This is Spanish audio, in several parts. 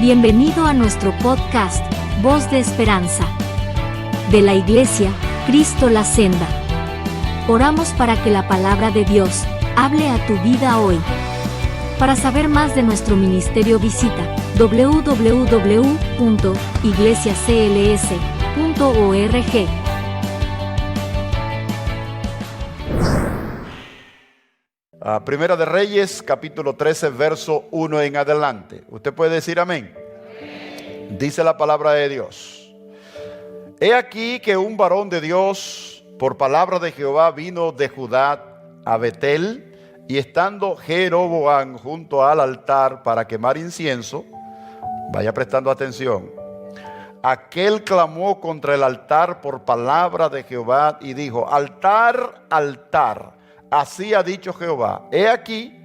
Bienvenido a nuestro podcast, Voz de Esperanza. De la Iglesia, Cristo la Senda. Oramos para que la palabra de Dios hable a tu vida hoy. Para saber más de nuestro ministerio visita www.iglesiacls.org. Primera de Reyes, capítulo 13, verso 1 en adelante. ¿Usted puede decir amén? Dice la palabra de Dios: He aquí que un varón de Dios, por palabra de Jehová, vino de Judá a Betel, y estando Jeroboam junto al altar para quemar incienso, vaya prestando atención, aquel clamó contra el altar por palabra de Jehová y dijo: Altar, altar, así ha dicho Jehová, he aquí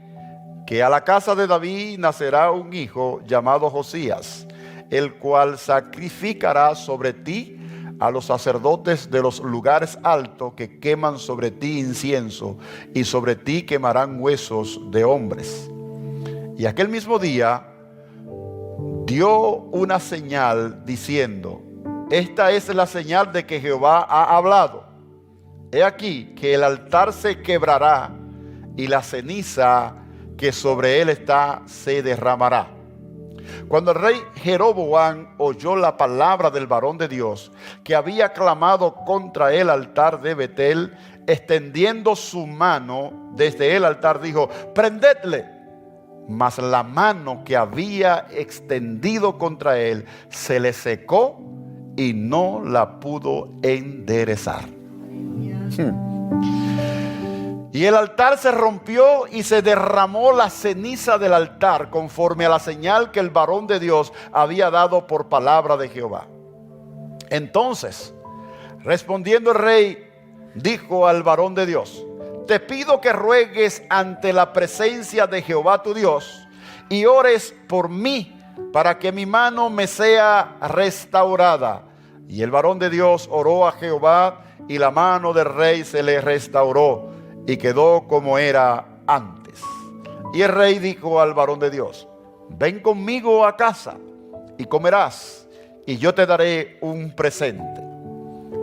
que a la casa de David nacerá un hijo llamado Josías, el cual sacrificará sobre ti a los sacerdotes de los lugares altos que queman sobre ti incienso, y sobre ti quemarán huesos de hombres. Y aquel mismo día dio una señal diciendo: Esta es la señal de que Jehová ha hablado. He aquí que el altar se quebrará y la ceniza que sobre él está se derramará. Cuando el rey Jeroboam oyó la palabra del varón de Dios que había clamado contra el altar de Betel, extendiendo su mano desde el altar, dijo: Prendedle. Mas la mano que había extendido contra él se le secó y no la pudo enderezar. Y el altar se rompió y se derramó la ceniza del altar, conforme a la señal que el varón de Dios había dado por palabra de Jehová. Entonces, respondiendo el rey, dijo al varón de Dios: Te pido que ruegues ante la presencia de Jehová tu Dios y ores por mí, para que mi mano me sea restaurada. Y el varón de Dios oró a Jehová, y la mano del rey se le restauró y quedó como era antes. Y el rey dijo al varón de Dios: Ven conmigo a casa y comerás, y yo te daré un presente.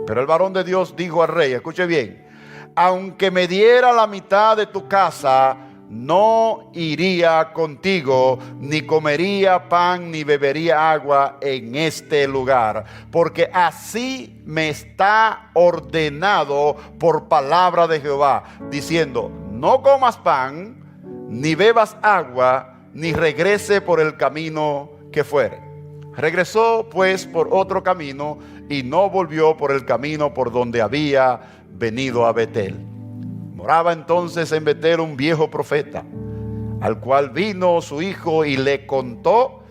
Pero el varón de Dios dijo al rey: Escuche bien, aunque me diera la mitad de tu casa, no iría contigo, ni comería pan, ni bebería agua en este lugar, porque así me está ordenado por palabra de Jehová, diciendo: No comas pan, ni bebas agua, ni regrese por el camino que fuere. Regresó pues por otro camino, y no volvió por el camino por donde había venido a Betel. Moraba entonces en Betel un viejo profeta, al cual vino su hijo y le contó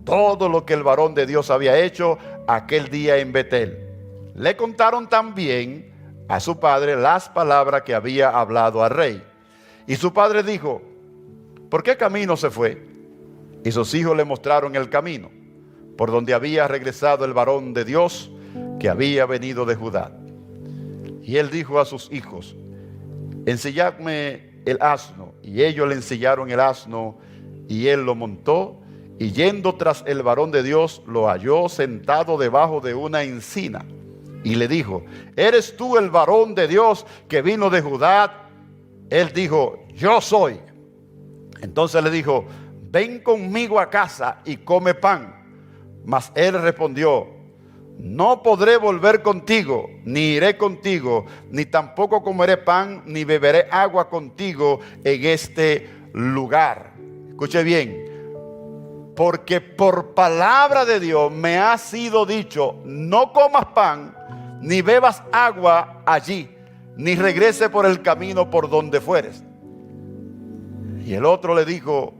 todo lo que el varón de Dios había hecho aquel día en Betel. Le contaron también a su padre las palabras que había hablado al rey. Y su padre dijo: ¿Por qué camino se fue? Y sus hijos le mostraron el camino por donde había regresado el varón de Dios que había venido de Judá. Y él dijo a sus hijos: Ensilladme el asno. Y ellos le ensillaron el asno, y él lo montó, y yendo tras el varón de Dios, lo halló sentado debajo de una encina. Y le dijo: ¿Eres tú el varón de Dios que vino de Judá? Él dijo: Yo soy. Entonces le dijo: Ven conmigo a casa y come pan. Mas él respondió: No podré volver contigo, ni iré contigo, ni tampoco comeré pan, ni beberé agua contigo en este lugar. Escuche bien: porque por palabra de Dios me ha sido dicho: No comas pan, ni bebas agua allí, ni regrese por el camino por donde fueres. Y el otro le dijo,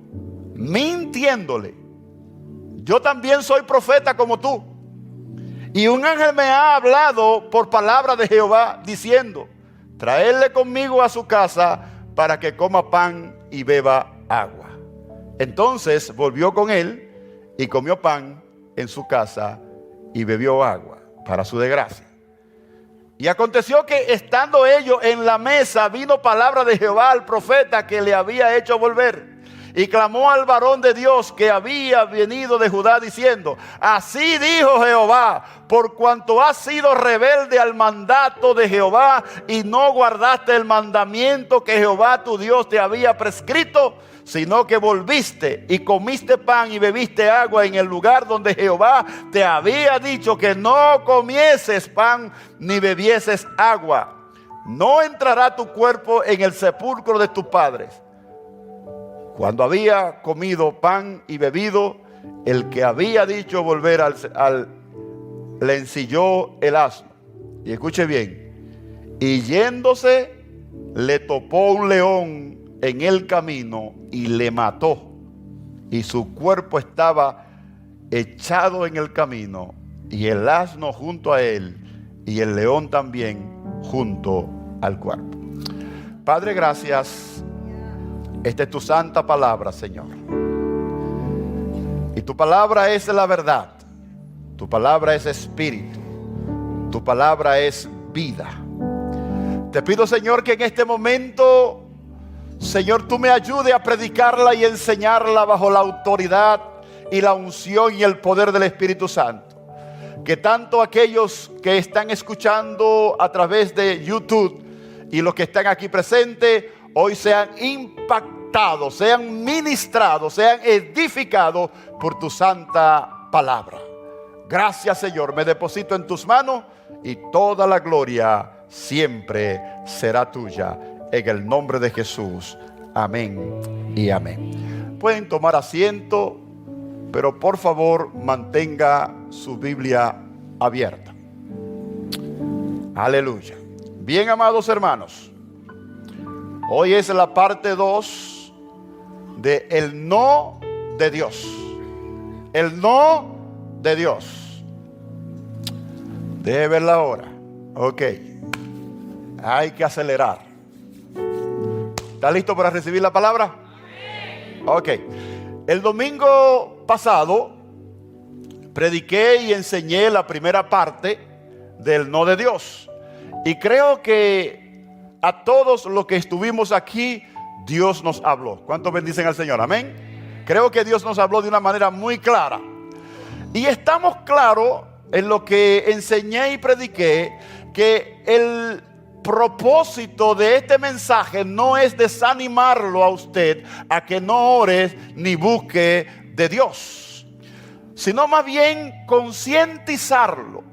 mintiéndole: Yo también soy profeta como tú. Y un ángel me ha hablado por palabra de Jehová, diciendo: Traedle conmigo a su casa para que coma pan y beba agua. Entonces volvió con él y comió pan en su casa y bebió agua, para su desgracia. Y aconteció que estando ellos en la mesa, vino palabra de Jehová al profeta que le había hecho volver. Y clamó al varón de Dios que había venido de Judá diciendo: así dijo Jehová, por cuanto has sido rebelde al mandato de Jehová y no guardaste el mandamiento que Jehová tu Dios te había prescrito, sino que volviste y comiste pan y bebiste agua en el lugar donde Jehová te había dicho que no comieses pan ni bebieses agua, no entrará tu cuerpo en el sepulcro de tus padres. Cuando había comido pan y bebido, el que había dicho volver le ensilló el asno. Y escuche bien, y yéndose le topó un león en el camino y le mató, y su cuerpo estaba echado en el camino, y el asno junto a él, y el león también junto al cuerpo. Padre, gracias. Esta es tu santa palabra, Señor, y tu palabra es la verdad, tu palabra es espíritu, tu palabra es vida. Te pido, Señor, que en este momento, Señor, tú me ayudes a predicarla y enseñarla bajo la autoridad y la unción y el poder del Espíritu Santo. Que tanto aquellos que están escuchando a través de YouTube y los que están aquí presentes hoy sean impactados, sean ministrados, sean edificados por tu santa palabra. Gracias, Señor, me deposito en tus manos y toda la gloria siempre será tuya. En el nombre de Jesús. Amén y amén. Pueden tomar asiento, pero por favor mantenga su Biblia abierta. Aleluya. Bien, amados hermanos, hoy es la parte 2 de el no de Dios. El no de Dios. Deje verla ahora. Ok. Hay que acelerar. ¿Está listo para recibir la palabra? Ok. El domingo pasado prediqué y enseñé la primera parte del no de Dios. Y creo que a todos los que estuvimos aquí, Dios nos habló. ¿Cuántos bendicen al Señor? Amén. Creo que Dios nos habló de una manera muy clara. Y estamos claros en lo que enseñé y prediqué, que el propósito de este mensaje no es desanimarlo a usted a que no ore ni busque de Dios, sino más bien concientizarlo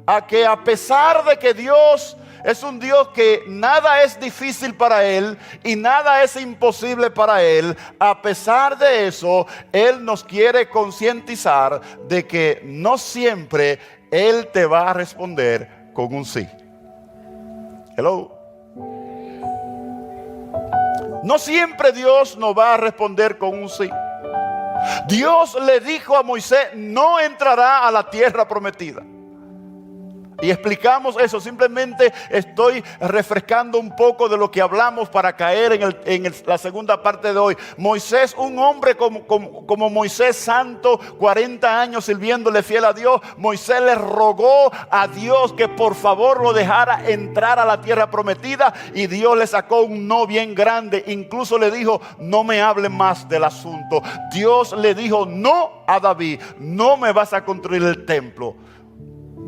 a que, a pesar de que Dios es un Dios que nada es difícil para Él y nada es imposible para Él, a pesar de eso, Él nos quiere concientizar de que no siempre Él te va a responder con un sí. Hello. No siempre Dios nos va a responder con un sí. Dios le dijo a Moisés: no entrará a la tierra prometida. Y explicamos eso. Simplemente estoy refrescando un poco de lo que hablamos para caer en la segunda parte de hoy. Moisés, un hombre como Moisés, santo, 40 años sirviéndole fiel a Dios. Moisés le rogó a Dios que por favor lo dejara entrar a la tierra prometida, y Dios le sacó un no bien grande. Incluso le dijo: no me hable más del asunto. Dios le dijo no a David: no me vas a construir el templo.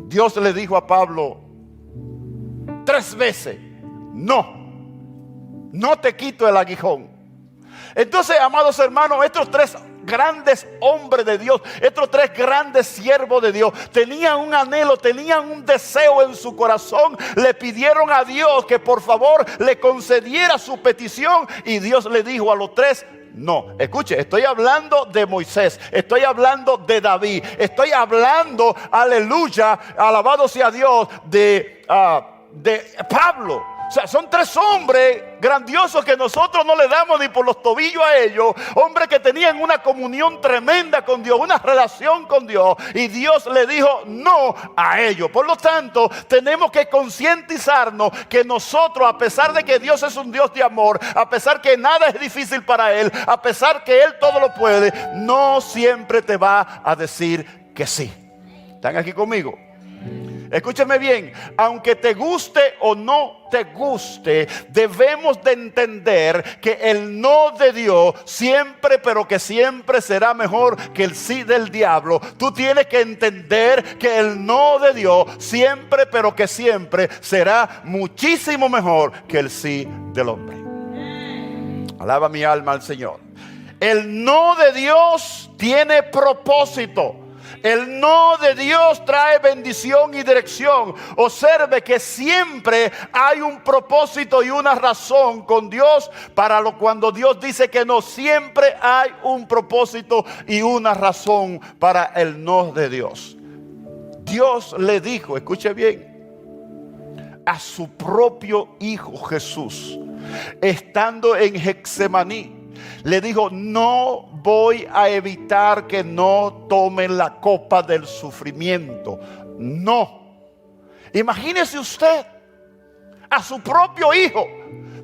Dios le dijo a Pablo 3 veces: no te quito el aguijón. Entonces, amados hermanos, estos 3 grandes hombres de Dios, estos 3 grandes siervos de Dios, tenían un anhelo, tenían un deseo en su corazón. Le pidieron a Dios que por favor le concediera su petición, y Dios le dijo a los 3: no. Escuche, estoy hablando de Moisés, estoy hablando de David, estoy hablando, aleluya, alabado sea Dios, de Pablo. O sea, son 3 hombres grandiosos que nosotros no le damos ni por los tobillos a ellos. Hombres que tenían una comunión tremenda con Dios, una relación con Dios. Y Dios le dijo no a ellos. Por lo tanto, tenemos que concientizarnos que nosotros, a pesar de que Dios es un Dios de amor, a pesar que nada es difícil para Él, a pesar que Él todo lo puede, no siempre te va a decir que sí. ¿Están aquí conmigo? Escúcheme bien, aunque te guste o no te guste, debemos de entender que el no de Dios siempre, pero que siempre será mejor que el sí del diablo. Tú tienes que entender que el no de Dios siempre, pero que siempre será muchísimo mejor que el sí del hombre. Alaba mi alma al Señor. El no de Dios tiene propósito. El no de Dios trae bendición y dirección. Observe que siempre hay un propósito y una razón con Dios para cuando Dios dice que no. Siempre hay un propósito y una razón para el no de Dios. Dios le dijo, escuche bien, a su propio Hijo Jesús, estando en Getsemaní, le dijo: no voy a evitar que no tomen la copa del sufrimiento. No. Imagínese usted a su propio hijo.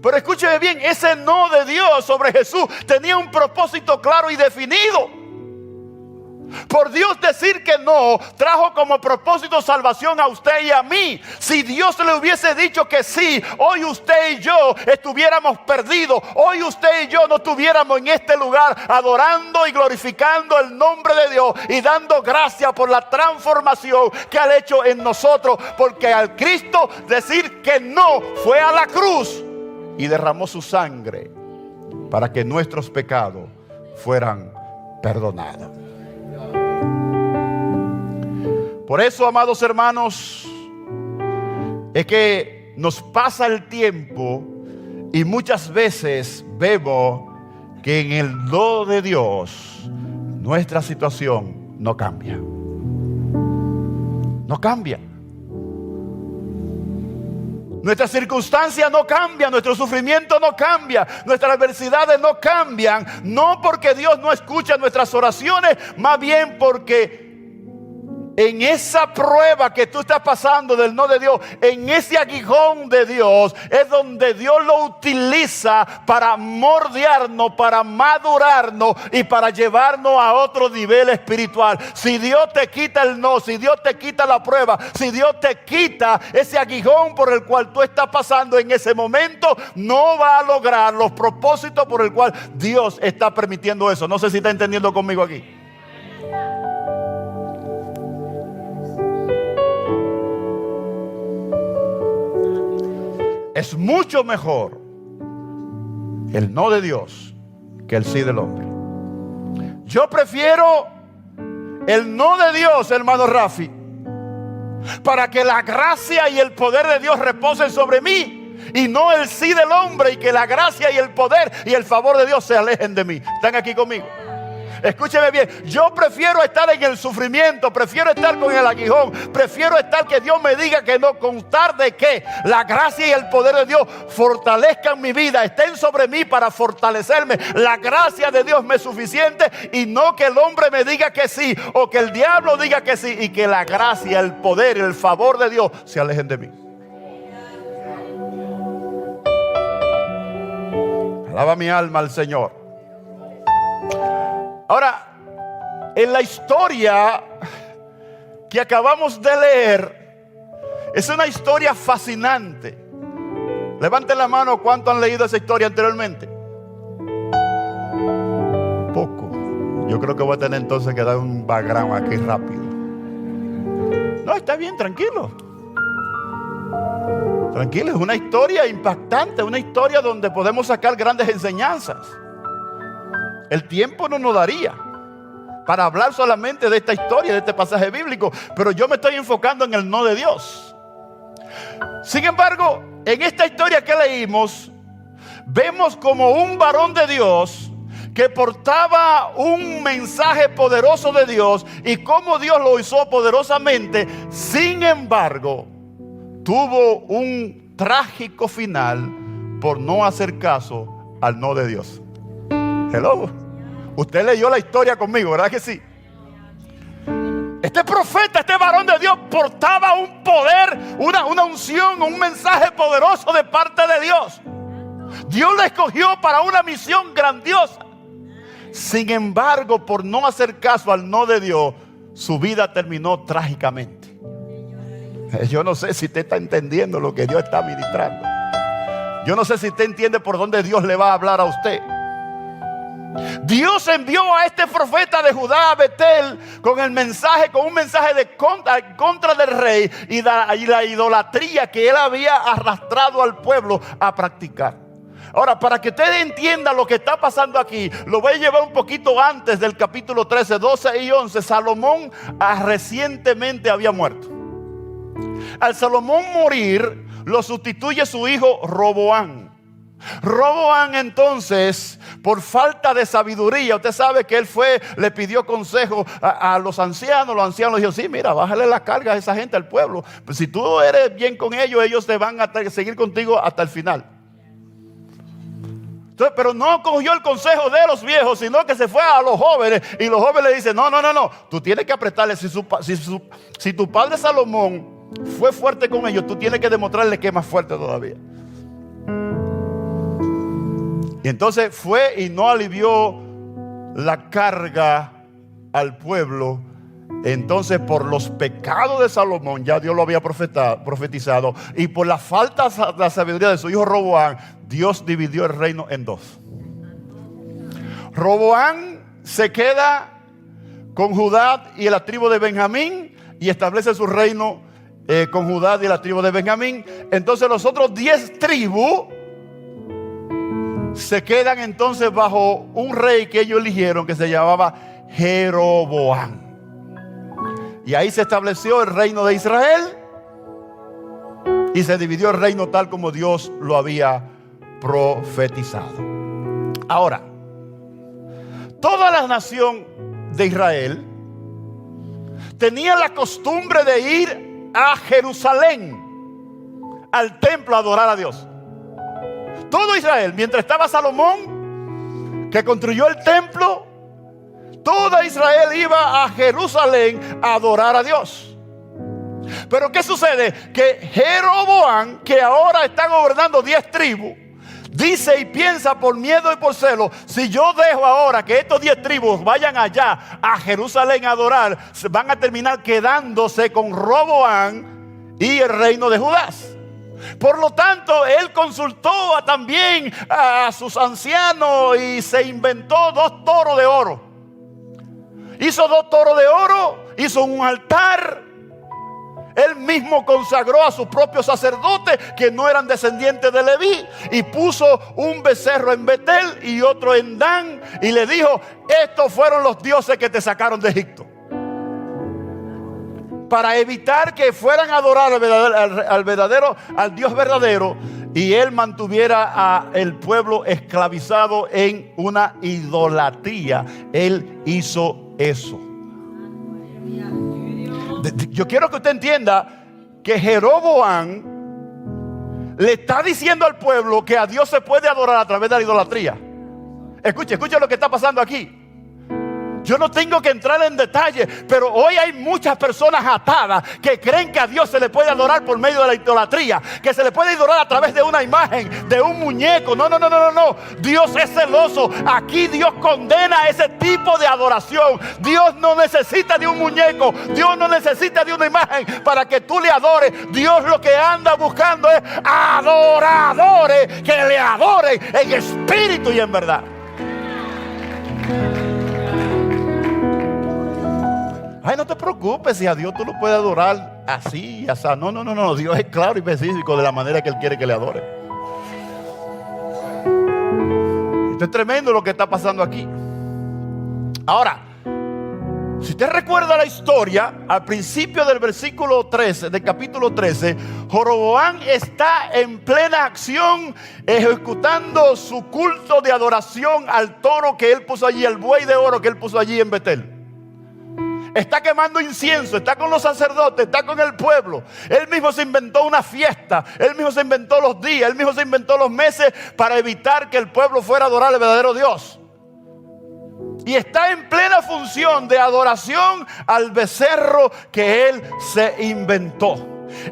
Pero escúcheme bien, ese no de Dios sobre Jesús tenía un propósito claro y definido. Por Dios decir que no, trajo como propósito salvación a usted y a mí. Si Dios le hubiese dicho que sí, hoy usted y yo estuviéramos perdidos. Hoy usted y yo no estuviéramos en este lugar adorando y glorificando el nombre de Dios y dando gracias por la transformación que ha hecho en nosotros. Porque al Cristo decir que no, fue a la cruz y derramó su sangre para que nuestros pecados fueran perdonados. Por eso, amados hermanos, es que nos pasa el tiempo y muchas veces vemos que en el no de Dios nuestra situación no cambia. No cambia. Nuestras circunstancias no cambian, nuestro sufrimiento no cambia, nuestras adversidades no cambian. No porque Dios no escucha nuestras oraciones, más bien porque en esa prueba que tú estás pasando del no de Dios, en ese aguijón de Dios, es donde Dios lo utiliza para moldearnos, para madurarnos y para llevarnos a otro nivel espiritual. Si Dios te quita el no, si Dios te quita la prueba, si Dios te quita ese aguijón por el cual tú estás pasando en ese momento, no va a lograr los propósitos por el cual Dios está permitiendo eso. No sé si está entendiendo conmigo aquí. Es mucho mejor el no de Dios que el sí del hombre. Yo prefiero el no de Dios, hermano Rafi, para que la gracia y el poder de Dios reposen sobre mí, y no el sí del hombre, y que la gracia y el poder y el favor de Dios se alejen de mí. ¿Están aquí conmigo? Escúcheme bien, yo prefiero estar en el sufrimiento, prefiero estar con el aguijón, prefiero estar que Dios me diga que no, constar de que la gracia y el poder de Dios fortalezcan mi vida, estén sobre mí para fortalecerme. La gracia de Dios me es suficiente, y no que el hombre me diga que sí o que el diablo diga que sí, y que la gracia, el poder y el favor de Dios se alejen de mí. Alaba mi alma al Señor. Ahora, en la historia que acabamos de leer, es una historia fascinante. Levanten la mano, ¿cuántos han leído esa historia anteriormente? Poco. Yo creo que voy a tener entonces que dar un background aquí rápido. No, está bien, tranquilo. Tranquilo, es una historia impactante, una historia donde podemos sacar grandes enseñanzas. El tiempo no nos daría para hablar solamente de esta historia, de este pasaje bíblico, pero yo me estoy enfocando en el no de Dios. Sin embargo, en esta historia que leímos, vemos como un varón de Dios que portaba un mensaje poderoso de Dios y cómo Dios lo usó poderosamente. Sin embargo, tuvo un trágico final por no hacer caso al no de Dios. Hello. Usted leyó la historia conmigo, ¿verdad que sí? Este profeta, este varón de Dios portaba un poder, una unción, un mensaje poderoso de parte de Dios. Dios lo escogió para una misión grandiosa. Sin embargo, por no hacer caso al no de Dios, su vida terminó trágicamente. Yo no sé si usted está entendiendo lo que Dios está ministrando. Yo no sé si usted entiende por dónde Dios le va a hablar a usted. Dios envió a este profeta de Judá a Betel con un mensaje de contra del rey y la idolatría que él había arrastrado al pueblo a practicar. Ahora, para que usted entienda lo que está pasando aquí, lo voy a llevar un poquito antes del capítulo 13, 12 y 11. Salomón recientemente había muerto. Al Salomón morir, lo sustituye su hijo Roboam. Roboam entonces, por falta de sabiduría, usted sabe que él le pidió consejo a los ancianos. Los ancianos dijeron: sí, mira, bájale la carga a esa gente, al pueblo. Pues si tú eres bien con ellos, ellos te van a seguir contigo hasta el final. Entonces, pero no cogió el consejo de los viejos, sino que se fue a los jóvenes. Y los jóvenes le dicen: no, tú tienes que apretarle. Si tu padre Salomón fue fuerte con ellos, tú tienes que demostrarle que es más fuerte todavía. Y entonces fue y no alivió la carga al pueblo. Entonces, por los pecados de Salomón, ya Dios lo había profetizado, y por la falta de la sabiduría de su hijo Roboam, Dios dividió el reino en dos. Roboam se queda con Judá y la tribu de Benjamín y establece su reino con Judá y la tribu de Benjamín. Entonces los otros 10 tribus se quedan entonces bajo un rey que ellos eligieron, que se llamaba Jeroboam. Y ahí se estableció el reino de Israel y se dividió el reino tal como Dios lo había profetizado. Ahora, toda la nación de Israel tenía la costumbre de ir a Jerusalén, al templo, a adorar a Dios. Todo Israel, mientras estaba Salomón, que construyó el templo, toda Israel iba a Jerusalén a adorar a Dios. Pero ¿qué sucede? Que Jeroboam, que ahora está gobernando 10 tribus, dice y piensa por miedo y por celo: si yo dejo ahora que estos 10 tribus vayan allá a Jerusalén a adorar, van a terminar quedándose con Roboam y el reino de Judá. Por lo tanto, él consultó también a sus ancianos y se inventó 2 toros de oro. Hizo 2 toros de oro, hizo un altar. Él mismo consagró a sus propios sacerdotes que no eran descendientes de Leví, y puso un becerro en Betel y otro en Dan, y le dijo: estos fueron los dioses que te sacaron de Egipto. Para evitar que fueran a adorar al Dios verdadero, y él mantuviera al pueblo esclavizado en una idolatría. Él hizo eso. Yo quiero que usted entienda que Jeroboam le está diciendo al pueblo que a Dios se puede adorar a través de la idolatría. Escuche lo que está pasando aquí. Yo no tengo que entrar en detalle, pero hoy hay muchas personas atadas que creen que a Dios se le puede adorar por medio de la idolatría, que se le puede adorar a través de una imagen, de un muñeco. No. Dios es celoso. Aquí Dios condena ese tipo de adoración. Dios no necesita de un muñeco. Dios no necesita de una imagen para que tú le adores. Dios lo que anda buscando es adoradores que le adoren en espíritu y en verdad. Ay, no te preocupes, si a Dios tú lo puedes adorar así y así. No. Dios es claro y específico de la manera que Él quiere que le adore. Esto es tremendo lo que está pasando aquí. Ahora, si usted recuerda la historia, al principio del versículo 13, del capítulo 13, Jeroboam está en plena acción ejecutando su culto de adoración al toro que él puso allí, al buey de oro que él puso allí en Betel. Está quemando incienso, está con los sacerdotes, está con el pueblo. Él mismo se inventó una fiesta, él mismo se inventó los días, él mismo se inventó los meses para evitar que el pueblo fuera a adorar al verdadero Dios. Y está en plena función de adoración al becerro que él se inventó.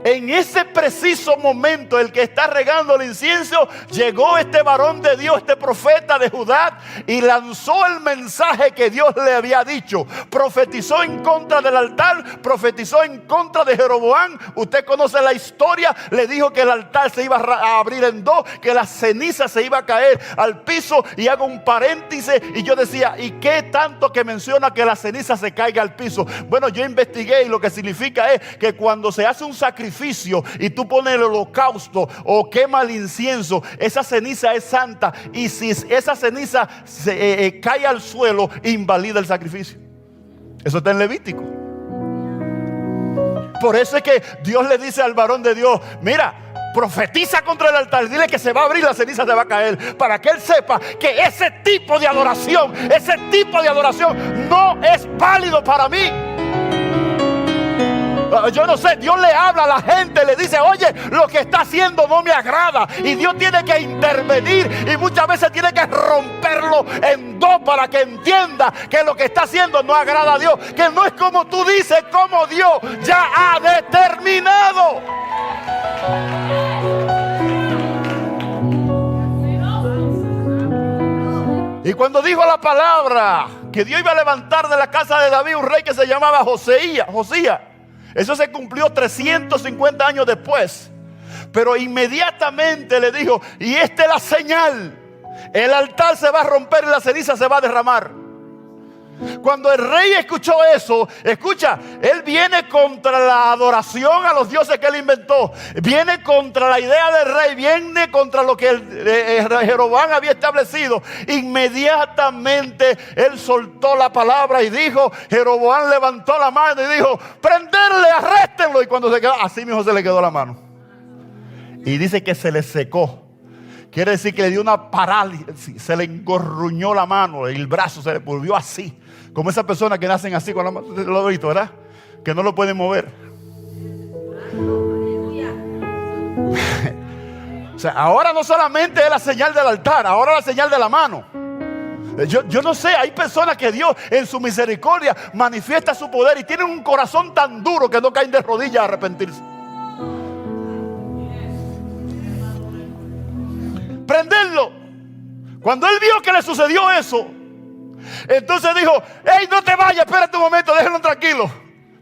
En ese preciso momento, el que está regando el incienso, llegó este varón de Dios, este profeta de Judá, y lanzó el mensaje que Dios le había dicho. Profetizó en contra del altar, profetizó en contra de Jeroboam. Usted conoce la historia. Le dijo que el altar se iba a abrir en dos, que la ceniza se iba a caer al piso. Y hago un paréntesis, y yo decía, ¿y qué tanto que menciona que la ceniza se caiga al piso? Bueno, yo investigué, y lo que significa es que cuando se hace un sacrificio y tú pones el holocausto o quema el incienso, esa ceniza es santa, y si esa ceniza cae al suelo, invalida el sacrificio. Eso está en Levítico. Por eso es que Dios le dice al varón de Dios: mira, profetiza contra el altar, dile que se va a abrir, la ceniza se va a caer, para que él sepa que ese tipo de adoración no es válido para mí. Yo no sé, Dios le habla a la gente, le dice: oye, lo que está haciendo no me agrada. Y Dios tiene que intervenir, y muchas veces tiene que romperlo en dos para que entienda que lo que está haciendo no agrada a Dios, que no es como tú dices, como Dios ya ha determinado. Y cuando dijo la palabra que Dios iba a levantar de la casa de David un rey que se llamaba Josías, eso se cumplió 350 años después. Pero inmediatamente le dijo: y esta es la señal, el altar se va a romper y la ceniza se va a derramar. Cuando el rey escuchó eso, escucha, él viene contra la adoración a los dioses que él inventó, viene contra la idea del rey, viene contra lo que Jeroboam había establecido. Inmediatamente él soltó la palabra y dijo, Jeroboam levantó la mano y dijo: prenderle, arréstenlo. Y cuando se quedó, así mismo se le quedó la mano, y dice que se le secó. Quiere decir que le dio una parálisis, se le engorruñó la mano, el brazo se le volvió así, como esas personas que nacen así con la mano, lo he visto, ¿verdad? Que no lo pueden mover. O sea, ahora no solamente es la señal del altar, ahora la señal de la mano. Yo no sé, hay personas que Dios en su misericordia manifiesta su poder y tienen un corazón tan duro que no caen de rodillas a arrepentirse. Prenderlo. Cuando él vio que le sucedió eso, entonces dijo: hey, no te vayas, espérate un momento, déjenlo tranquilo.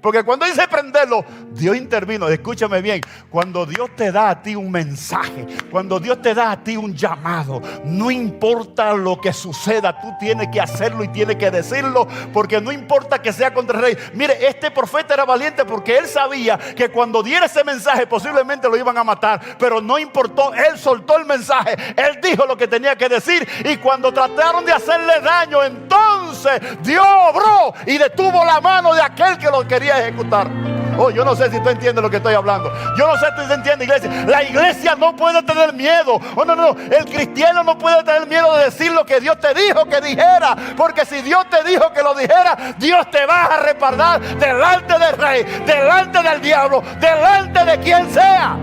Porque cuando dice prenderlo, Dios intervino. Escúchame bien, cuando Dios te da a ti un mensaje, cuando Dios te da a ti un llamado, no importa lo que suceda, tú tienes que hacerlo y tienes que decirlo, porque no importa que sea contra el rey. Mire, este profeta era valiente porque él sabía que cuando diera ese mensaje posiblemente lo iban a matar, pero no importó, él soltó el mensaje, él dijo lo que tenía que decir, y cuando trataron de hacerle daño, entonces Dios obró y detuvo la mano de aquel que lo quería ejecutar. Oh, yo no sé si tú entiendes lo que estoy hablando. Yo no sé si tú entiendes, iglesia. La iglesia no puede tener miedo. Oh, no. El cristiano no puede tener miedo de decir lo que Dios te dijo que dijera. Porque si Dios te dijo que lo dijera, Dios te va a respaldar delante del rey, delante del diablo, delante de quien sea.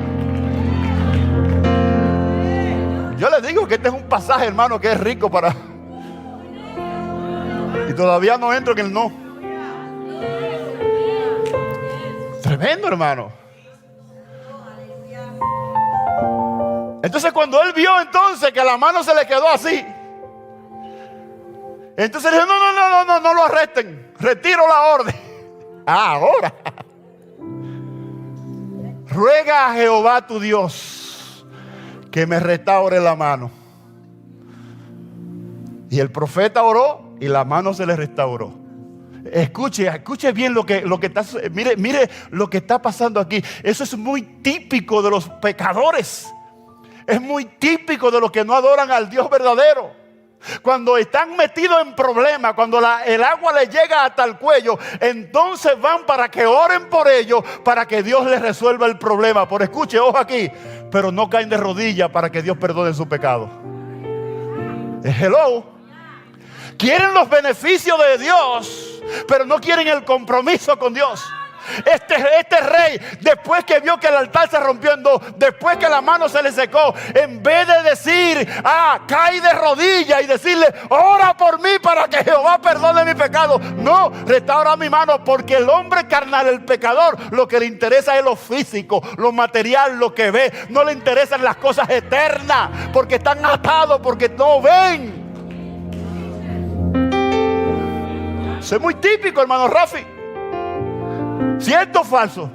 Yo les digo que este es un pasaje, hermano, que es rico para... Y todavía no entro en el no. Tremendo, hermano. Entonces cuando él vio entonces que la mano se le quedó así, entonces dijo: no lo arresten, retiro la orden. Ahora ruega a Jehová tu Dios que me restaure la mano. Y el profeta oró y la mano se le restauró. Escuche bien lo que está, mire lo que está pasando aquí. Eso es muy típico de los pecadores. Es muy típico de los que no adoran al Dios verdadero. Cuando están metidos en problemas, cuando el agua les llega hasta el cuello, entonces van para que oren por ellos, para que Dios les resuelva el problema. Pero escuche, ojo aquí, pero no caen de rodillas para que Dios perdone su pecado. Hello. Quieren los beneficios de Dios, pero no quieren el compromiso con Dios. Este rey, después que vio que el altar se rompió en dos, después que la mano se le secó, en vez de decir, cae de rodillas y decirle, ora por mí para que Jehová perdone mi pecado. No, restaura mi mano, porque el hombre carnal, el pecador, lo que le interesa es lo físico, lo material, lo que ve. No le interesan las cosas eternas, porque están atados, porque no ven. Eso es muy típico, hermano Rafi. ¿Cierto o falso?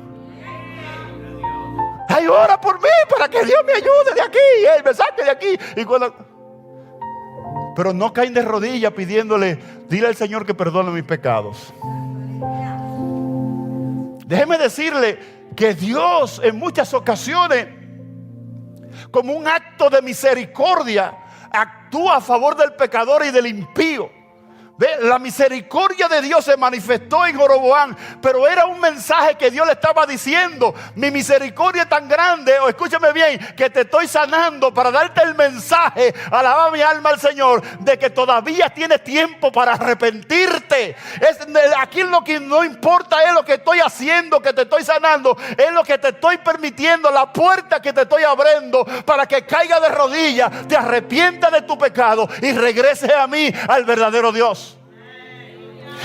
Ay, ora por mí para que Dios me ayude de aquí, me saque de aquí. Pero no caen de rodillas pidiéndole, dile al Señor que perdone mis pecados. Déjeme decirle que Dios en muchas ocasiones, como un acto de misericordia, actúa a favor del pecador y del impío. ¿Ve? La misericordia de Dios se manifestó en Jeroboam, pero era un mensaje que Dios le estaba diciendo: mi misericordia es tan grande, o escúchame bien, que te estoy sanando para darte el mensaje, alaba mi alma al Señor, de que todavía tienes tiempo para arrepentirte. Aquí lo que no importa es lo que estoy haciendo, que te estoy sanando, es lo que te estoy permitiendo, la puerta que te estoy abriendo para que caiga de rodillas, te arrepientas de tu pecado y regreses a mí, al verdadero Dios.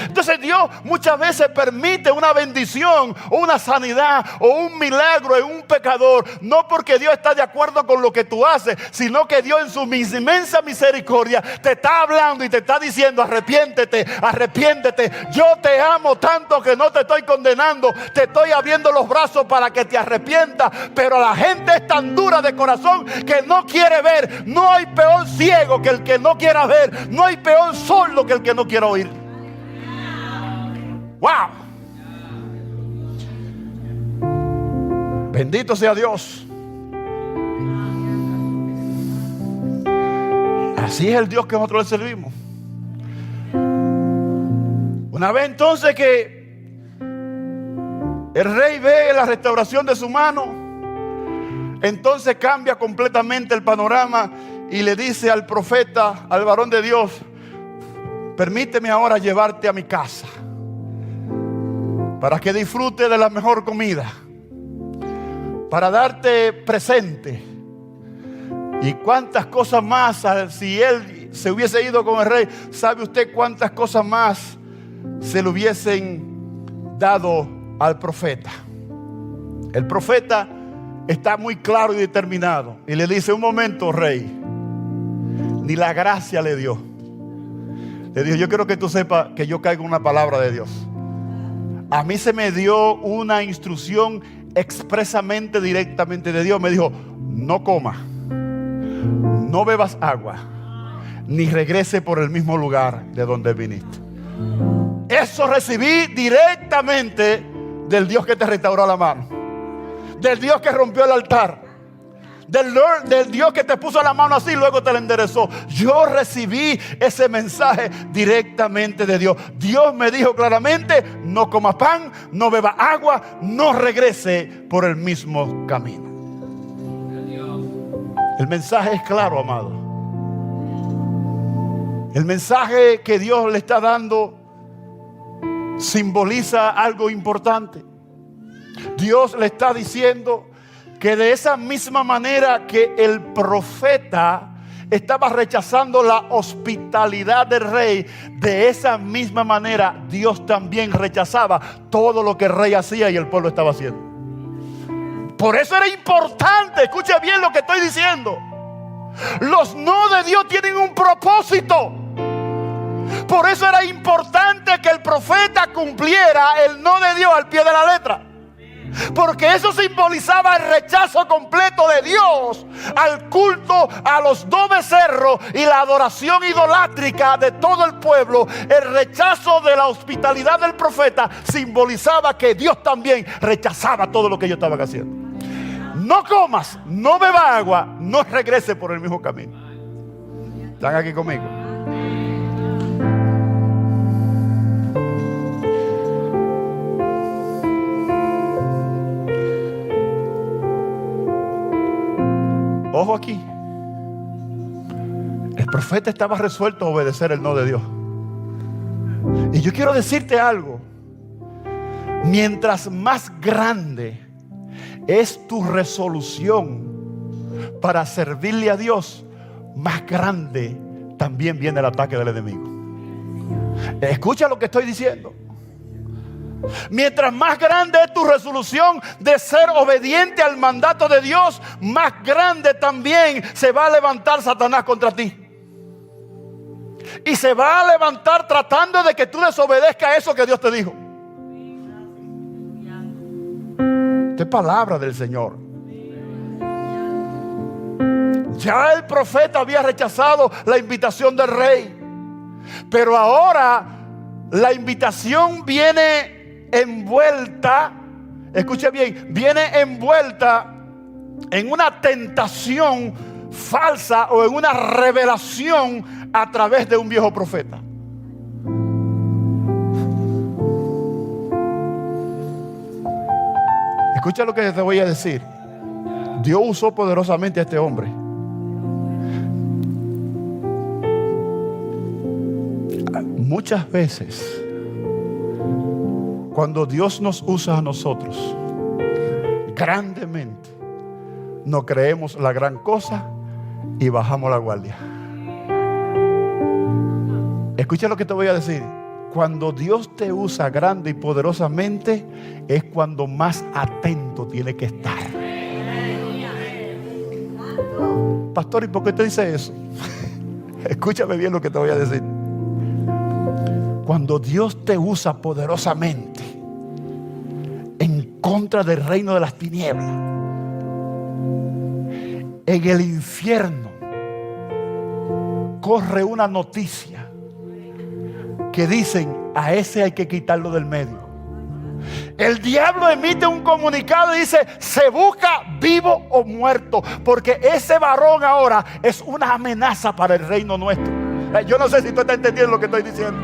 Entonces Dios muchas veces permite una bendición o una sanidad o un milagro en un pecador, no porque Dios está de acuerdo con lo que tú haces, sino que Dios en su inmensa misericordia te está hablando y te está diciendo: arrepiéntete, arrepiéntete, yo te amo tanto que no te estoy condenando, te estoy abriendo los brazos para que te arrepientas. Pero la gente es tan dura de corazón que no quiere ver. No hay peor ciego que el que no quiera ver, no hay peor sordo que el que no quiera oír. ¡Wow! Bendito sea Dios. Así es el Dios que nosotros le servimos. Una vez entonces que el rey ve la restauración de su mano, entonces cambia completamente el panorama y le dice al profeta, al varón de Dios: permíteme ahora llevarte a mi casa para que disfrute de la mejor comida, para darte presente. Y cuántas cosas más, si él se hubiese ido con el rey, ¿sabe usted cuántas cosas más se le hubiesen dado al profeta? El profeta está muy claro y determinado y le dice: un momento, rey. Ni la gracia le dio. Le dijo: yo quiero que tú sepas que yo caigo en una palabra de Dios. A mí se me dio una instrucción expresamente, directamente de Dios. Me dijo: no comas, no bebas agua, ni regrese por el mismo lugar de donde viniste. Eso recibí directamente del Dios que te restauró la mano, del Dios que rompió el altar, del Dios que te puso la mano así y luego te la enderezó. Yo recibí ese mensaje directamente de Dios. Dios me dijo claramente: no coma pan, no beba agua, no regrese por el mismo camino. El mensaje es claro, amado. El mensaje que Dios le está dando simboliza algo importante. Dios le está diciendo que de esa misma manera que el profeta estaba rechazando la hospitalidad del rey, de esa misma manera Dios también rechazaba todo lo que el rey hacía y el pueblo estaba haciendo. Por eso era importante, escuche bien lo que estoy diciendo. Los no de Dios tienen un propósito. Por eso era importante que el profeta cumpliera el no de Dios al pie de la letra. Porque eso simbolizaba el rechazo completo de Dios al culto a los dos becerros y la adoración idolátrica de todo el pueblo. El rechazo de la hospitalidad del profeta simbolizaba que Dios también rechazaba todo lo que ellos estaban haciendo. No comas, no bebas agua, no regrese por el mismo camino. ¿Están aquí conmigo? Ojo aquí. El profeta estaba resuelto a obedecer el no de Dios. Y yo quiero decirte algo. Mientras más grande es tu resolución para servirle a Dios, más grande también viene el ataque del enemigo. Escucha lo que estoy diciendo. Mientras más grande es tu resolución de ser obediente al mandato de Dios, más grande también se va a levantar Satanás contra ti. Y se va a levantar tratando de que tú desobedezcas eso que Dios te dijo. Esta es palabra del Señor. Ya el profeta había rechazado la invitación del rey, pero ahora la invitación viene envuelta, escuche bien, viene envuelta en una tentación falsa o en una revelación a través de un viejo profeta. Escucha lo que te voy a decir. Dios usó poderosamente a este hombre. Muchas veces, cuando Dios nos usa a nosotros grandemente, no creemos la gran cosa y bajamos la guardia. Escucha lo que te voy a decir. Cuando Dios te usa grande y poderosamente, es cuando más atento tiene que estar. Pastor, ¿y por qué te dice eso? Escúchame bien lo que te voy a decir. Cuando Dios te usa poderosamente en contra del reino de las tinieblas, en el infierno corre una noticia que dicen: a ese hay que quitarlo del medio. El diablo emite un comunicado y dice: se busca vivo o muerto, porque ese varón ahora es una amenaza para el reino nuestro. Yo no sé si tú estás entendiendo lo que estoy diciendo.